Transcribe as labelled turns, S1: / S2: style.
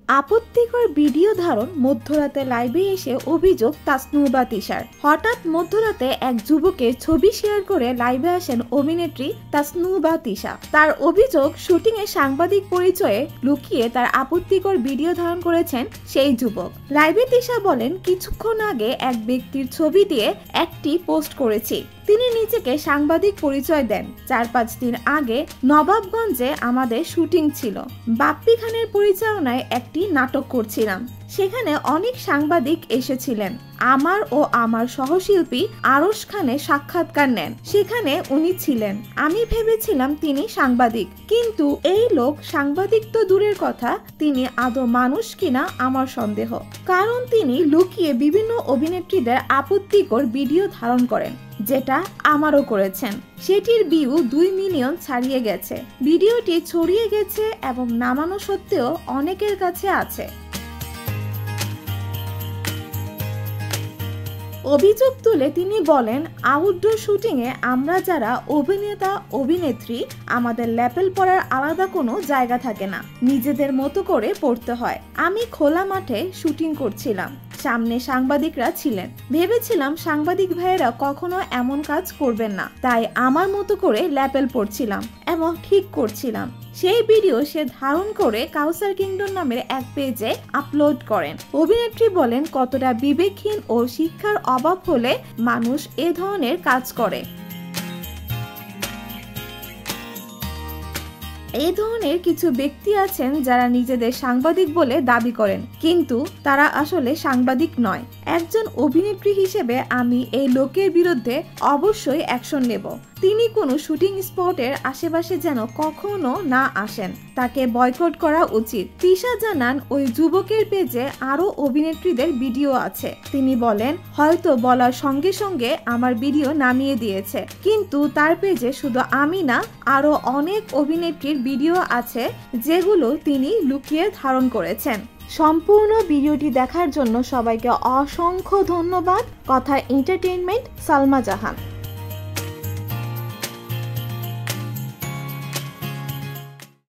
S1: আপত্তিকর ভিডিও ধারণ মধ্যরাতে লাইভে এসে অভিযোগ তাসনুবা বা তিশার। হঠাৎ মধ্যরাতে এক যুবকের ছবি শেয়ার করে লাইভে আসেন অভিনেত্রী তাসনুবা বা তিশা। তার অভিযোগ, শুটিং এ সাংবাদিক পরিচয়ে লুকিয়ে তার আপত্তিকর ভিডিও ধারণ করেছেন সেই যুবক। লাইভে তিশা বলেন, কিছুক্ষণ আগে এক ব্যক্তির ছবি দিয়ে একটি পোস্ট করেছি। তিনি নিজেকে সাংবাদিক পরিচয় দেন। 4-5 দিন আগে নবাবগঞ্জে আমাদের শুটিং ছিল। বাপ্পি খানের পরিচালনায় একটি নাটক করছিলাম। সেখানে অনেক সাংবাদিক এসেছিলেন। আমার ও আমার সহশিল্পী আরশ খানের সাক্ষাৎকার নেন। সেখানে উনি ছিলেন। আমি ভেবেছিলাম তিনি সাংবাদিক, কিন্তু এই লোক সাংবাদিক তো দূরের কথা, তিনি আদৌ মানুষ কিনা আমার সন্দেহ। কারণ তিনি লুকিয়ে বিভিন্ন অভিনেত্রীদের আপত্তিকর ভিডিও ধারণ করেন, যেটা আমারও করেছেন। সেটির ভিউ 2 মিলিয়ন ছাড়িয়ে গেছে। ভিডিওটি ছড়িয়ে গেছে এবং নামানো সত্ত্বেও অনেকের কাছে আছে। অভিযোগ তুলে তিনি বলেন, আউটডোর শুটিং এ আমরা যারা অভিনেতা অভিনেত্রী, আমাদের লেভেল পড়ার আলাদা কোনো জায়গা থাকে না, নিজেদের মতো করে পড়তে হয়। আমি খোলা মাঠে শুটিং করছিলাম, সামনে সাংবাদিকরা ছিলেন। ভেবেছিলাম সাংবাদিক ভাইয়েরা কখনো এমন কাজ করবেন না, তাই আমার মতো করে লেভেল পড়ছিলাম এবং ঠিক করছিলাম। সেই ভিডিও সে ধারণ করে কাউসার কিংডম নামের এক পেজে আপলোড করেন। অভিনেত্রী বলেন, কতটা বিবেকহীন ও শিক্ষার অভাব হলে মানুষ এ ধরনের কাজ করে। এই ধরনের কিছু ব্যক্তি আছেন যারা নিজেদের সাংবাদিক বলে দাবি করেন, কিন্তু তারা আসলে সাংবাদিক নয়। একজন অভিনেত্রী হিসেবে আমি এই লোকের বিরুদ্ধে অবশ্যই অ্যাকশন নেব। তিনি কোনো শুটিং স্পটের আশেপাশে যেন কখনো না আসেন। তাকে বয়কট করা উচিত। তিশা জানান, ওই যুবকের পেজে আরো অভিনেত্রীদের ভিডিও আছে। তিনি বলেন, হয়তো বলার সঙ্গে সঙ্গে আমার ভিডিও নামিয়ে দিয়েছে, কিন্তু তার পেজে শুধু আমি না, আরো অনেক অভিনেত্রীর ভিডিও আছে যেগুলো তিনি লুকিয়ে ধারণ করেছেন। সম্পূর্ণ ভিডিওটি দেখার জন্য সবাইকে অসংখ্য ধন্যবাদ। কথা এন্টারটেইনমেন্ট, সালমা জাহান।